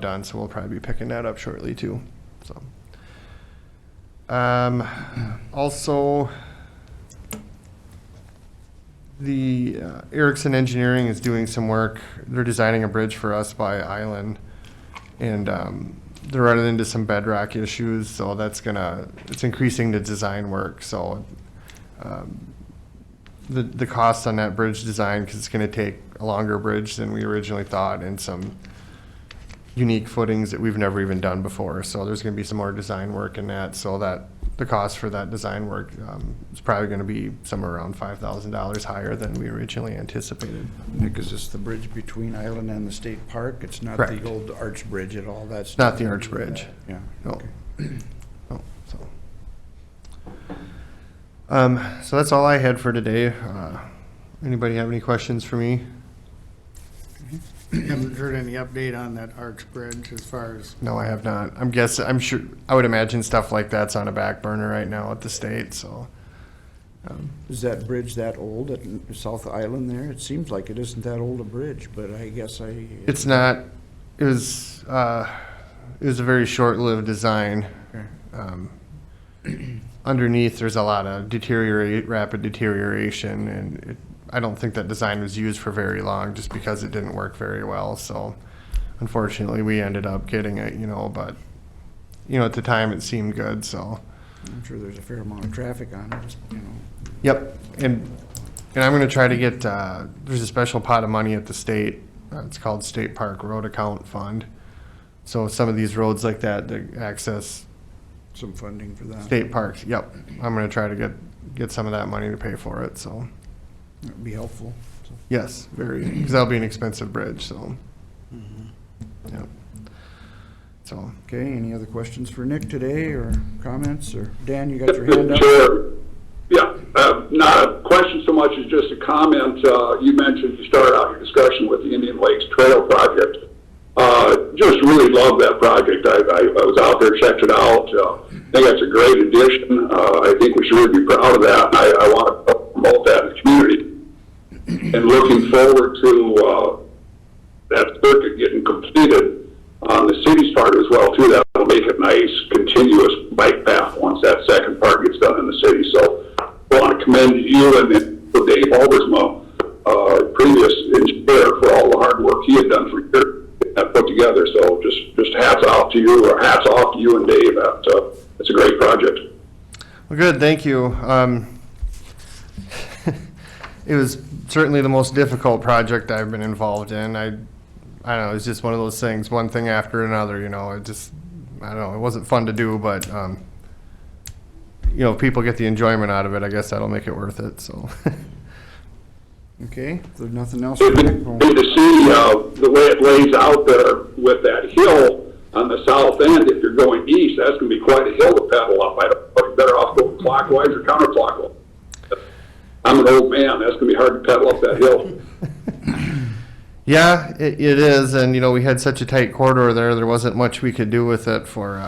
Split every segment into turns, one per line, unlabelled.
done, so we'll probably be picking that up shortly too. So, also, the Erickson Engineering is doing some work. They're designing a bridge for us by Island, and they're running into some bedrock issues, so it's increasing the design work. So the cost on that bridge design, because it's going to take a longer bridge than we originally thought, and some unique footings that we've never even done before. So there's going to be some more design work in that, so that the cost for that design work is probably going to be somewhere around $5,000 higher than we originally anticipated.
Nick, is this the bridge between Island and the state park? It's not
Correct.
the old arch bridge at all? That's
Not the arch bridge.
Yeah.
No.
Okay.
No, so that's all I had for today. Anybody have any questions for me?
Haven't heard any update on that arch bridge as far as,
No, I have not. I would imagine stuff like that's on a back burner right now at the state, so.
Is that bridge that old at South Island there? It seems like it isn't that old a bridge, but I guess
It's not, it was a very short-lived design.
Okay.
Underneath, there's a lot of rapid deterioration, and I don't think that design was used for very long just because it didn't work very well. So unfortunately, we ended up getting it, but, at the time it seemed good, so.
I'm sure there's a fair amount of traffic on it,
Yep, and I'm gonna try to get, there's a special pot of money at the state, it's called State Park Road Account Fund. So some of these roads like that access
some funding for that.
state parks, yep. I'm gonna try to get some of that money to pay for it, so.
That'd be helpful.
Yes, very, because that'll be an expensive bridge, so. Yep. So,
Okay, any other questions for Nick today, or comments, or Dan, you got your hand up?
Sure. Yeah, not a question so much as just a comment. You mentioned you started out your discussion with the Indian Lakes Trail project. Just really love that project. I was out there, checked it out. I think that's a great addition. I think we should really be proud of that. I want to promote that in the community. And looking forward to that circuit getting completed on the city's part as well, too. That will make a nice, continuous bike path once that second part gets done in the city. So I want to commend you and Dave Albersma, previous engineer, for all the hard work he had done for years that put together. So just hats off to you, or hats off to you and Dave. It's a great project.
well, good, thank you. It was certainly the most difficult project I've been involved in. I don't know, it's just one of those things, one thing after another, I don't know, it wasn't fun to do, but, if people get the enjoyment out of it, I guess that'll make it worth it, so.
Okay, if there's nothing else for Nick, we'll-
Good to see the way it lays out there with that hill on the south end. If you're going east, that's going to be quite a hill to pedal up. I don't know if you're better off going clockwise or counterclockwise. I'm an old man. That's going to be hard to pedal up that hill.
Yeah, it is, and, we had such a tight corridor there wasn't much we could do with it for,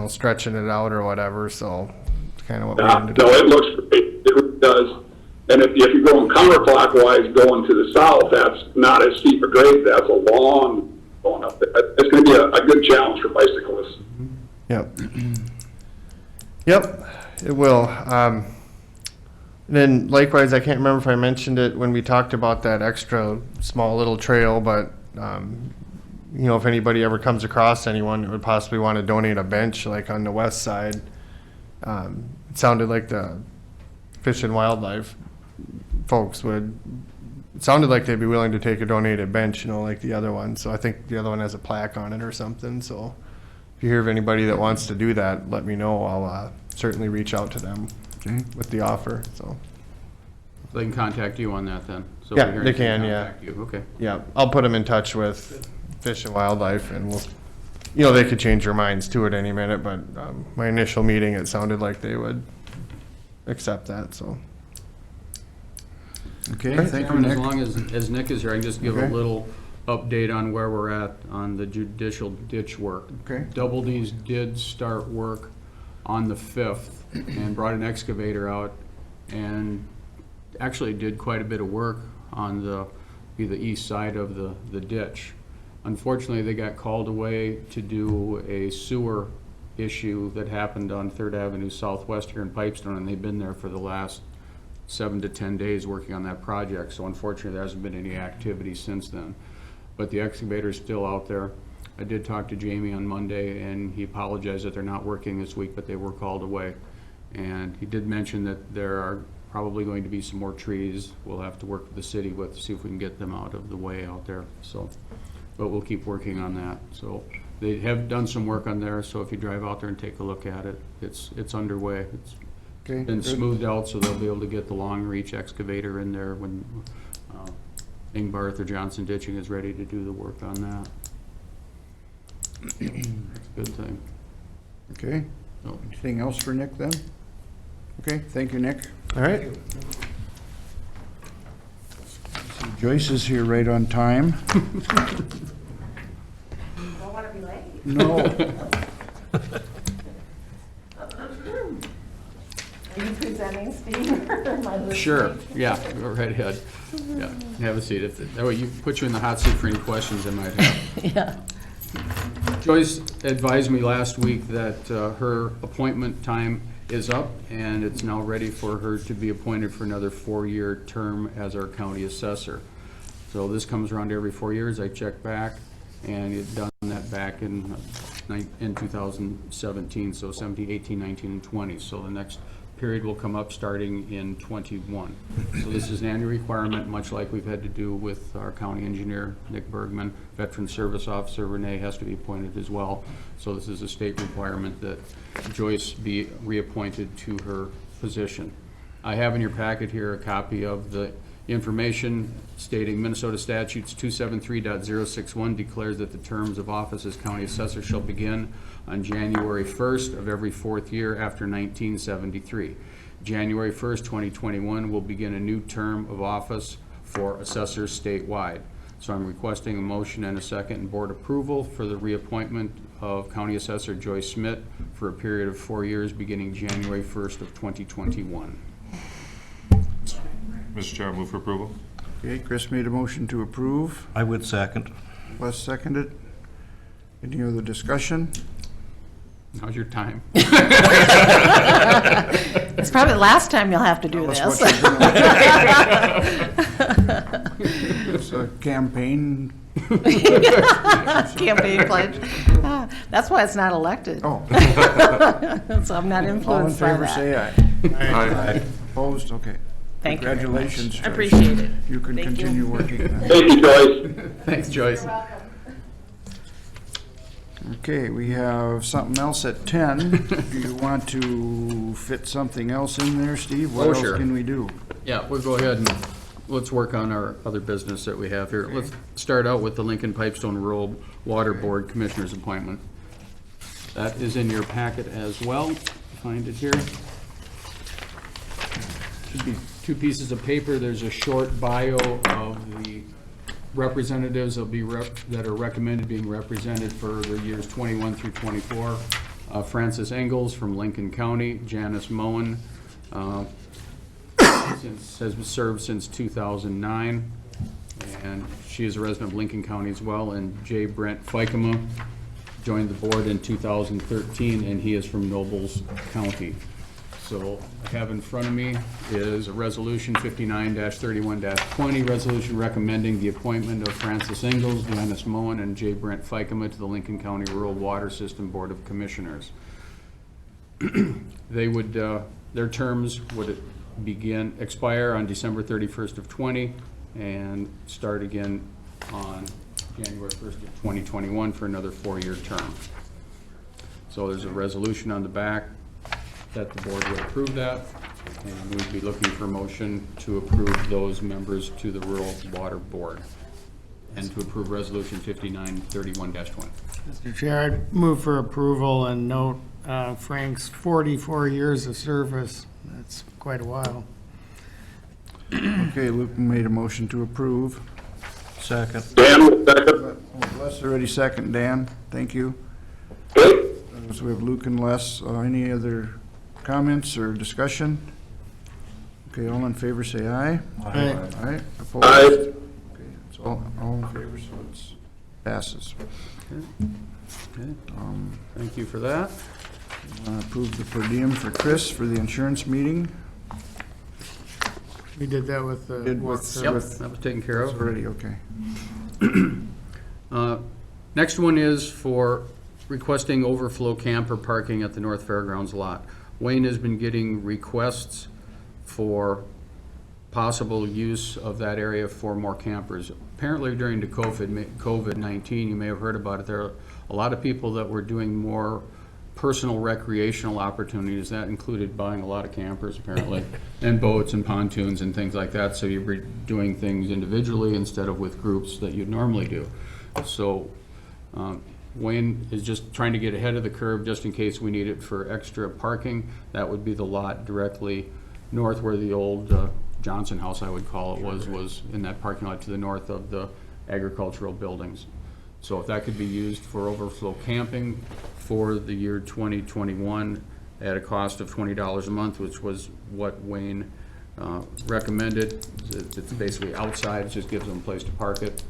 stretching it out or whatever, so it's kind of what we ended
No,
up.
it looks great. It really does. And if you're going counterclockwise going to the south, that's not as steep a grade. That's a long going up there. It's going to be a good challenge for bicyclists.
Yep. Yep, it will. Then likewise, I can't remember if I mentioned it when we talked about that extra small little trail, but, if anybody ever comes across anyone that would possibly want to donate a bench, like on the west side, it sounded like the Fish and Wildlife folks it sounded like they'd be willing to take a donated bench, like the other one. So I think the other one has a plaque on it or something. So if you hear of anybody that wants to do that, let me know. I'll certainly reach out to them with the offer. So
They can contact you on that then? So
Yeah,
we're hearing
they can, yeah.
contact you. Okay.
yeah, I'll put them in touch with Fish and Wildlife, and we'll, they could change their minds too at any minute. But my initial meeting, it sounded like they would accept that. So.
okay,
Right.
thank you,
Chairman, as
Nick.
long as Nick is here, I can just give a
Okay.
little update on where we're at on the judicial ditch work.
Okay.
Double D's did start work on the 5th and brought an excavator out and actually did quite a bit of work on the east side of the ditch. Unfortunately, they got called away to do a sewer issue that happened on Third Avenue Southwest here in Pipestone, and they've been there for the last 7 to 10 days working on that project. So unfortunately, there hasn't been any activity since then. But the excavator is still out there. I did talk to Jamie on Monday, and he apologized that they're not working this week, but they were called away. And he did mention that there are probably going to be some more trees we'll have to work with the city with to see if we can get them out of the way out there. So, but we'll keep working on that. So they have done some work on there, so if you drive out there and take a look at it, it's underway. It's
Okay,
been
good.
smoothed out, so they'll be able to get the long reach excavator in there when Ingbarth or Johnson Ditching is ready to do the work on that. That's a good thing.
Okay,
So,
anything else for Nick then? Okay, thank you, Nick.
All right.
Joyce is here right on time.
Don't want to be late.
No,
Are you presenting, Steve? Or am I listening?
Sure, yeah, go right ahead. Yeah, have a seat. That way you put you in the hot seat for any questions I might have.
Yeah.
Joyce advised me last week that her appointment time is up, and it's now ready for her to be appointed for another 4-year term as our county assessor. So this comes around every 4 years. I check back, and you've done that back in 2017, so 17, 18, 19, and 20. So the next period will come up starting in 21. So this is an annual requirement, much like we've had to do with our county engineer, Nick Bergman. Veteran Service Officer Renee has to be appointed as well. So this is a state requirement that Joyce be reappointed to her position. I have in your packet here a copy of the information stating Minnesota statutes 273.061 declares that the terms of office as county assessor shall begin on January 1st of every 4th year after 1973. January 1st, 2021 will begin a new term of office for assessors statewide. So I'm requesting a motion and a second and board approval for the reappointment of County Assessor Joyce Schmidt for a period of 4 years beginning January 1st of 2021.
Mr. Chair, I move for approval.
okay, Chris made a motion to approve.
I would second.
Les seconded. Any other discussion?
How's your time?
It's probably the last time you'll have to do
Tell us
this.
what you're gonna- It's a campaign.
Campaign pledge. That's why it's not elected.
Oh,
So I'm not
all in
influenced by
favor,
that.
say aye.
Aye.
Opposed? Okay.
Thank you very much.
Congratulations,
I
Joyce.
appreciate it.
You can
Thank you.
continue working then.
Thank you, Joyce.
Thanks, Joyce.
Okay, we have something else at 10. Do you want to fit something else in there, Steve? What
Oh,
else
sure.
can we do?
Yeah, we'll go ahead and let's work on our other business that we have here. Let's start out with the Lincoln Pipestone Rural Water Board Commissioner's appointment. That is in your packet as well. Find it here. Should be 2 pieces of paper. There's a short bio of the representatives that are recommended being represented for the years 21 through 24. Frances Engels from Lincoln County, Janice Moen, has served since 2009, and she is a resident of Lincoln County as well, and J. Brent Fikema joined the board in 2013, and he is from Nobles County. So I have in front of me is a resolution 59-31-20, resolution recommending the appointment of Frances Engels, Janice Moen, and J. Brent Fikema to the Lincoln County Rural Water System Board of Commissioners. They would, their terms would expire on December 31st of 20 and start again on January 1st of 2021 for another 4-year term. So there's a resolution on the back that the board would approve that, and we'd be looking for a motion to approve those members to the Rural Water Board and to approve resolution 59-31-20.
Mr. Chair, I'd move for approval and note Frank's 44 years of service. That's quite a while.
Okay, Luke made a motion to approve.
Second.
Dan will second.
Les already second, Dan. Thank you.
Okay.
So we have Luke and Les. Any other comments or discussion? Okay, all in favor say aye.
Aye.
Aye. Opposed?
Aye.
Okay, it's all in favor, so it's Passes.
Okay. Thank you for that.
Approve the per diem for Chris for the insurance meeting.
We did that with the.
Did with-
walkthrough.
Yep,
with-
that was taken care of.
Already, okay.
Next one is for requesting overflow camper parking at the North Fairgrounds lot. Wayne has been getting requests for possible use of that area for more campers. Apparently during the COVID-19, you may have heard about it, there are a lot of people that were doing more personal recreational opportunities. That included buying a lot of campers apparently, and boats and pontoons and things like that. So you're doing things individually instead of with groups that you'd normally do. So Wayne is just trying to get ahead of the curve just in case we need it for extra parking. That would be the lot directly north where the old Johnson House, I would call it, was in that parking lot to the north of the agricultural buildings. So if that could be used for overflow camping for the year 2021 at a cost of $20 a month, which was what Wayne recommended. It's basically outside, it just gives them a place to park it.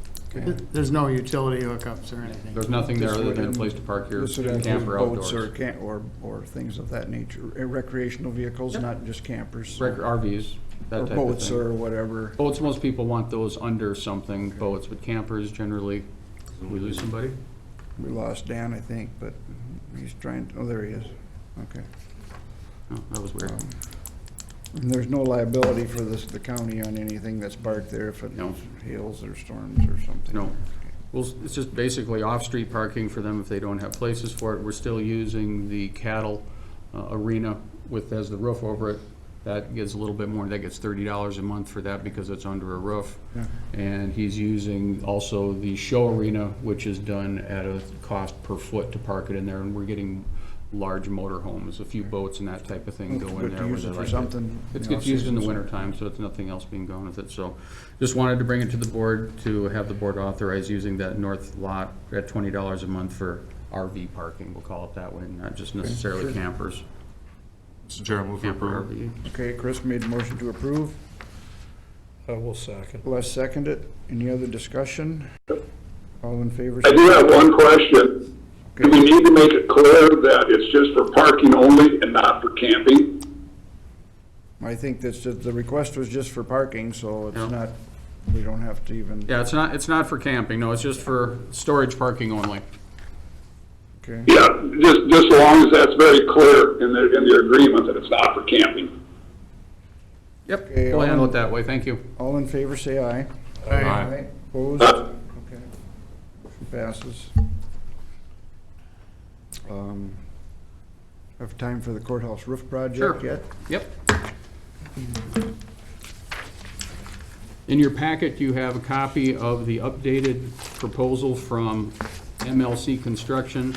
There's no utility hookups or anything.
There's nothing there other than a place to park your
This would include
camper
boats
outdoors.
or things of that nature, recreational vehicles, not just campers.
RVs, that
Or
type of
boats
thing.
or whatever.
Boats, most people want those under something, boats, but campers generally, did we lose somebody?
We lost Dan, I think, but he's trying, oh, there he is. Okay.
No, that was weird.
And there's no liability for the county on anything that's parked there if it
No.
hails or storms or something?
No. Well, it's just basically off-street parking for them if they don't have places for it. We're still using the cattle arena with, as the roof over it. That gets a little bit more, that gets $30 a month for that because it's under a roof.
Yeah.
And he's using also the show arena, which is done at a cost per foot to park it in there, and we're getting large motor homes, a few boats and that type of thing go in
But
there.
to
where
use
they
it for
like
something.
It
you know,
gets used in the
seasons.
winter time, so it's nothing else being done with it, so just wanted to bring it to the board to have the board authorize using that north lot at $20 a month for RV parking, we'll call it that way, not just necessarily campers.
Mr. Chair, move for
Camper
approval.
RV.
Okay, Chris made a motion to approve.
I will second.
Les seconded it. Any other discussion? All in favor?
I
say
do have one question. Do we need to make it clear that it's just for parking only and not for camping?
I think that's just, the request was just for parking, so it's
Yeah.
not, we don't have to even,
Yeah, it's not for camping, no, it's just for storage parking only.
okay?
Yeah, just as long as that's very clear in the agreement that it's not for camping.
Yep,
Okay,
we'll handle
I'll-
it that way, thank you.
All in favor, say aye.
Aye.
Opposed? Okay. Motion passes. Have time for the courthouse roof project
Sure.
yet?
Yep. In your packet, you have a copy of the updated proposal from MLC Construction.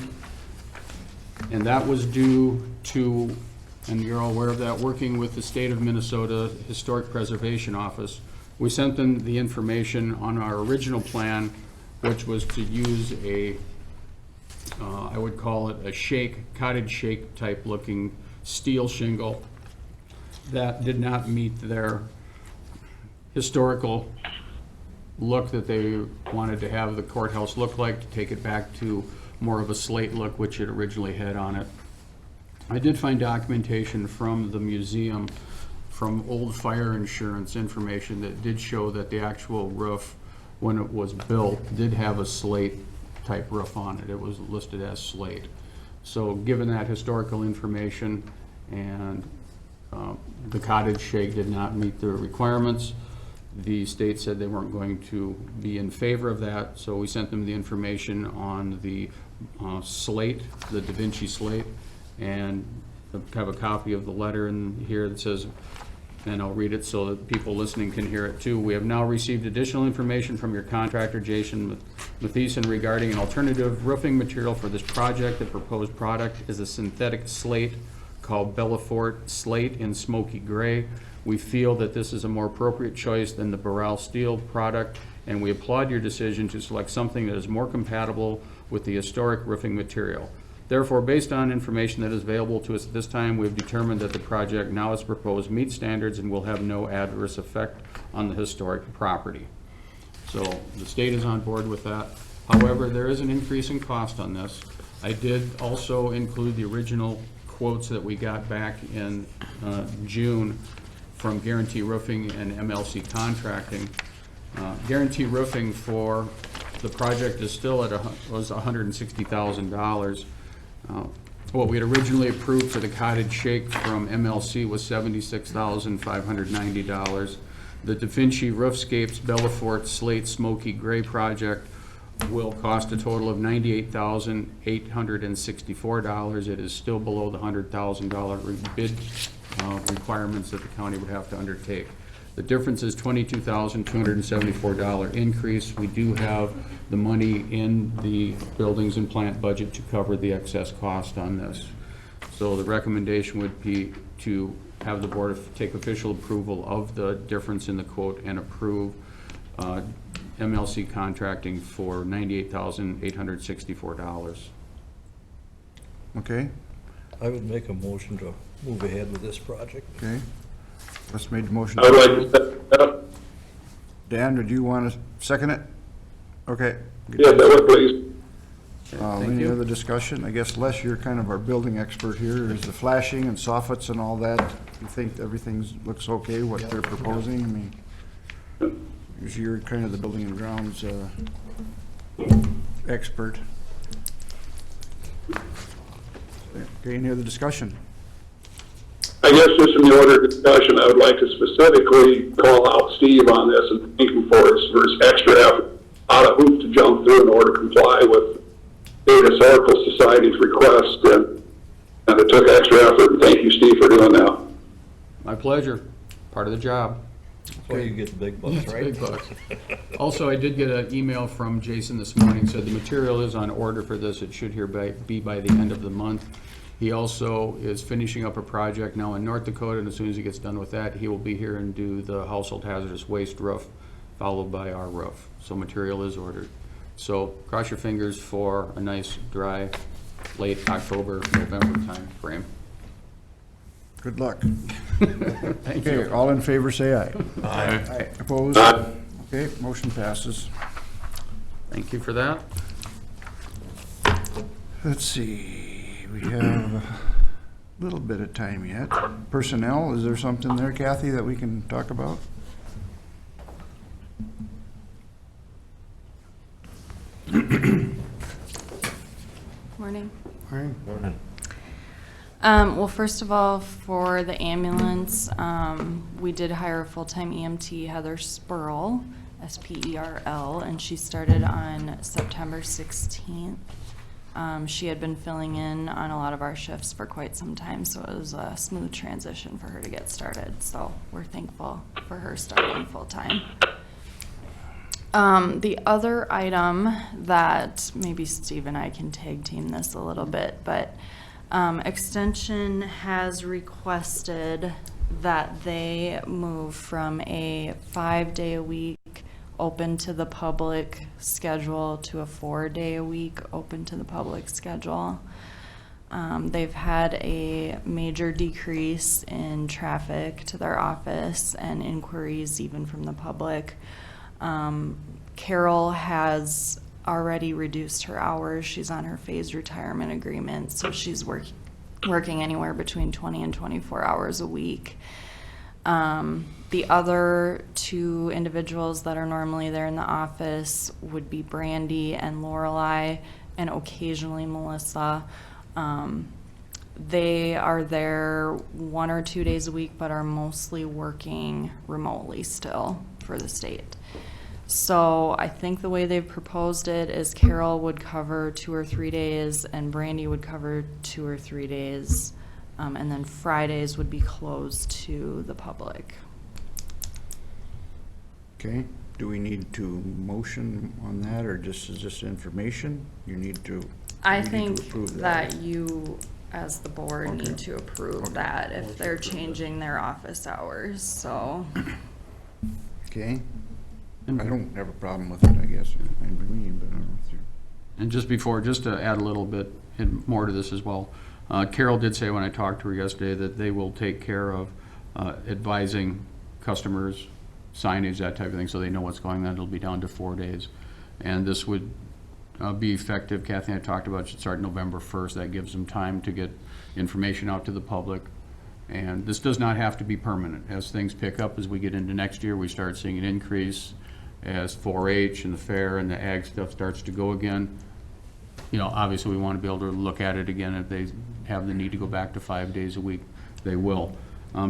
And that was due to, and you're all aware of that, working with the State of Minnesota Historic Preservation Office. We sent them the information on our original plan, which was to use a, I would call it a cottage shake type looking steel shingle that did not meet their historical look that they wanted to have the courthouse look like, to take it back to more of a slate look, which it originally had on it. I did find documentation from the museum, from old fire insurance information that did show that the actual roof, when it was built, did have a slate type roof on it. It was listed as slate. So given that historical information and the cottage shake did not meet the requirements, the state said they weren't going to be in favor of that, so we sent them the information on the slate, the Da Vinci slate, and I have a copy of the letter in here that says, and I'll read it so that people listening can hear it too. We have now received additional information from your contractor, Jason Matheson, regarding an alternative roofing material for this project. The proposed product is a synthetic slate called Belfort Slate in smoky gray. We feel that this is a more appropriate choice than the Boral steel product, and we applaud your decision to select something that is more compatible with the historic roofing material. Therefore, based on information that is available to us at this time, we have determined that the project now as proposed meets standards and will have no adverse effect on the historic property. So the state is on board with that. However, there is an increase in cost on this. I did also include the original quotes that we got back in June from Guarantee Roofing and MLC Contracting. Guarantee Roofing for the project is still was $160,000. What we had originally approved for the cottage shake from MLC was $76,590. The Da Vinci Roofscapes Belafort Slate Smoky Gray project will cost a total of $98,864. It is still below the $100,000 bid requirements that the county would have to undertake. The difference is $22,274 increase. We do have the money in the buildings and plant budget to cover the excess cost on this. So the recommendation would be to have the board take official approval of the difference in the quote and approve MLC Contracting for $98,864.
Okay,
I would make a motion to move ahead with this project.
okay. Let's make the motion.
I would like to set that up.
Dan, did you want to second it? Okay.
Yes, I would, please.
Any other discussion? I guess Les, you're kind of our building expert here. Is the flashing and soffits and all that, you think everything's, looks okay, what they're proposing? I mean, usually you're kind of the building and grounds expert. Okay, any other discussion?
I guess just in the order of discussion, I would like to specifically call out Steve on this and thank him for his extra effort, out of hoop to jump through in order to comply with Data Historical Society's request, and it took extra effort. And thank you, Steve, for doing that.
My pleasure. Part of the job.
That's why you get the big bucks, right?
Big bucks. Also, I did get an email from Jason this morning, said the material is on order for this. It should be by the end of the month. He also is finishing up a project now in North Dakota, and as soon as he gets done with that, he will be here and do the household hazardous waste roof, followed by our roof. So material is ordered. So cross your fingers for a nice, dry, late October, November time frame.
Good luck.
Thank
Okay,
you.
all in favor, say aye.
Aye.
Opposed?
Aye.
Okay, motion passes.
Thank you for that.
Let's see, we have a little bit of time yet. Personnel, is there something there, Kathy, that we can talk about?
Morning.
All right.
Well, first of all, for the ambulance, we did hire a full-time EMT, Heather Spurl, S-P-E-R-L, and she started on September 16th. She had been filling in on a lot of our shifts for quite some time, so it was a smooth transition for her to get started. So we're thankful for her starting full-time. The other item that maybe Steve and I can tag team this a little bit, but Extension has requested that they move from a 5-day-a-week open to the public schedule to a 4-day-a-week open to the public schedule. They've had a major decrease in traffic to their office and inquiries even from the public. Carol has already reduced her hours. She's on her phased retirement agreement, so she's working anywhere between 20 and 24 hours a week. The other two individuals that are normally there in the office would be Brandy and Lorelei, and occasionally Melissa. They are there 1 or 2 days a week, but are mostly working remotely still for the state. So I think the way they've proposed it is Carol would cover 2 or 3 days and Brandy would cover 2 or 3 days. And then Fridays would be closed to the public.
Okay, do we need to motion on that, or just, is this information? You need to,
I
we need to
think
approve
that you, as the board,
Okay.
need to approve that if they're changing their office hours, so.
Okay, I don't have a problem with it, I guess, fine with me, but I don't know if you.
And just to add a little bit and more to this as well, Carol did say when I talked to her yesterday that they will take care of advising customers, signage, that type of thing, so they know what's going on. It'll be down to 4 days. And this would be effective. Kathy and I talked about it should start November 1st. That gives them time to get information out to the public. And this does not have to be permanent. As things pick up, as we get into next year, we start seeing an increase as 4-H and the fair and the ag stuff starts to go again. You know, obviously, we want to be able to look at it again. If they have the need to go back to 5 days a week, they will.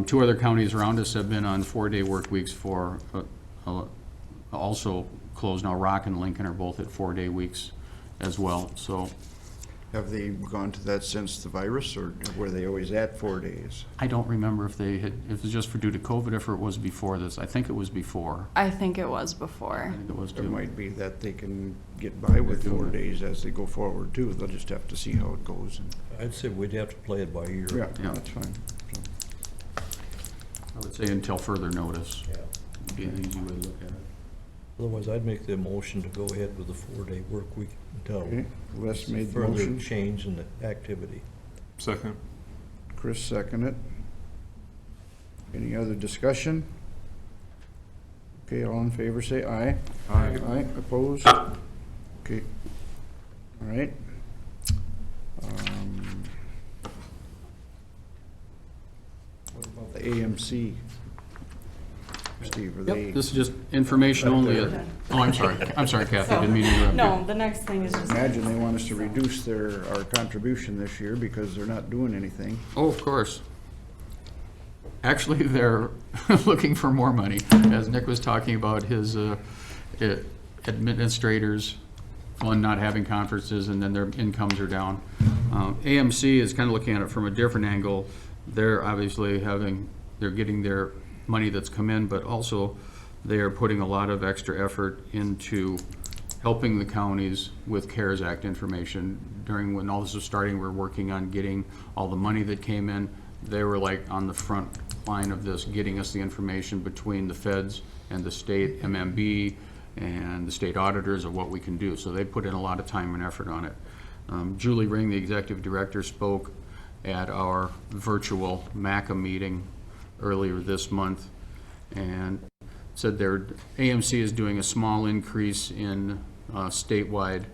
2 other counties around us have been on 4-day work weeks for also closed now. Rock and Lincoln are both at 4-day weeks as well. So
Have they gone to that since the virus, or were they always at 4 days?
I don't remember if they had, if it was just for due to COVID, if it was before this. I think it was before.
I think it was before.
I think it was
It
too.
might be that they can get by with 4 days as they go forward too. They'll just have to see how it goes.
I'd say we'd have to play it by ear.
Yeah,
Yeah.
that's fine.
I would say until further notice.
Yeah.
Would be an easy way to look at it.
Otherwise, I'd make the motion to go ahead with the 4-day work week until
Okay, Les made the
further
motion.
change in the activity.
Second.
Chris seconded it. Any other discussion? Okay, all in favor, say aye.
Aye.
Aye, opposed? Okay, all right. What about the AMC? Steve, are they?
Yep, this is just information only. Oh, I'm sorry. I'm sorry, Kathy. I didn't mean to interrupt you.
No, the next thing is just.
Imagine they want us to reduce our contribution this year because they're not doing anything.
Oh, of course. Actually, they're looking for more money. As Nick was talking about his administrators, one not having conferences, and then their incomes are down. AMC is kind of looking at it from a different angle. They're obviously they're getting their money that's come in, but also they are putting a lot of extra effort into helping the counties with CARES Act information. During when all this was starting, we were working on getting all the money that came in. They were like on the front line of this, getting us the information between the feds and the state MMB and the state auditors of what we can do. So they put in a lot of time and effort on it. Julie Ring, the executive director, spoke at our virtual MACA meeting earlier this month and said their AMC is doing a small increase in statewide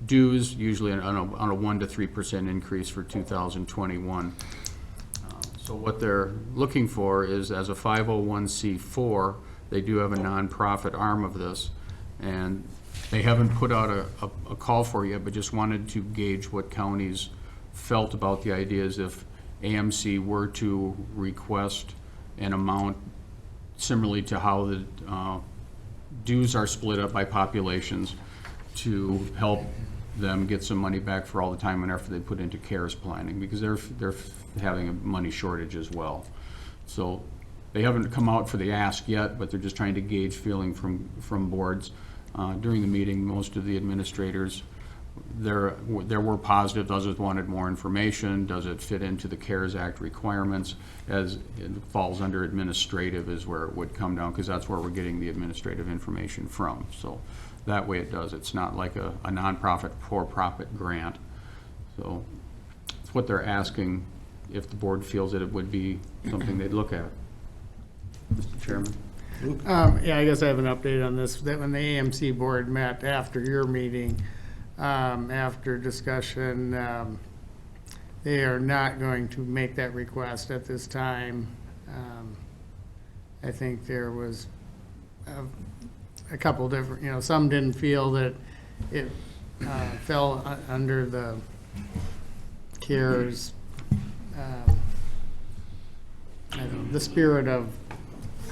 dues, usually on a 1 to 3% increase for 2021. So what they're looking for is, as a 501c4, they do have a nonprofit arm of this, and they haven't put out a call for it yet, but just wanted to gauge what counties felt about the ideas if AMC were to request an amount similarly to how the dues are split up by populations to help them get some money back for all the time and effort they put into CARES planning, because they're having a money shortage as well. So they haven't come out for the ask yet, but they're just trying to gauge feeling from boards. During the meeting, most of the administrators, there were positive. Others wanted more information. Does it fit into the CARES Act requirements? As it falls under administrative is where it would come down, because that's where we're getting the administrative information from. So that way it does. It's not like a nonprofit for-profit grant. So it's what they're asking if the board feels that it would be something they'd look at. Mr. Chairman?
Yeah, I guess I have an update on this, that when the AMC board met after your meeting, after discussion, they are not going to make that request at this time. I think there was a couple different, some didn't feel that it fell under the CARES, I don't know, the spirit of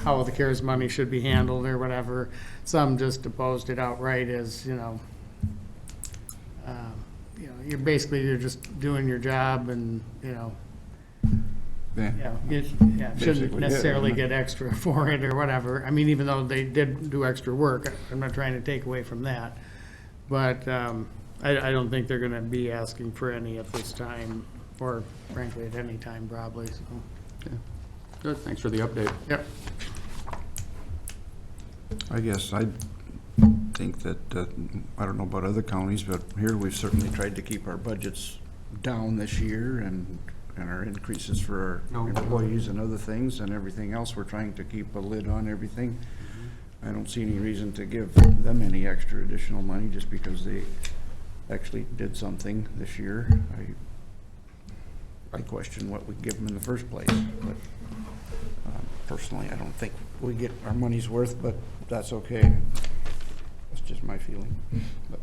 how the CARES money should be handled or whatever. Some just opposed it outright as, you're just doing your job and, shouldn't
Basically,
necessarily
yeah.
get extra for it or whatever. I mean, even though they did do extra work, I'm not trying to take away from that. But I don't think they're gonna be asking for any at this time, or frankly, at any time probably, so.
Okay. Good, thanks for the update.
Yep.
I guess I think that, I don't know about other counties, but here we've certainly tried to keep our budgets down this year and our increases for our employees and other things and everything else. We're trying to keep a lid on everything. I don't see any reason to give them any extra additional money just because they actually did something this year. I question what we give them in the first place, but personally, I don't think we get our money's worth, but that's okay. That's just my feeling. But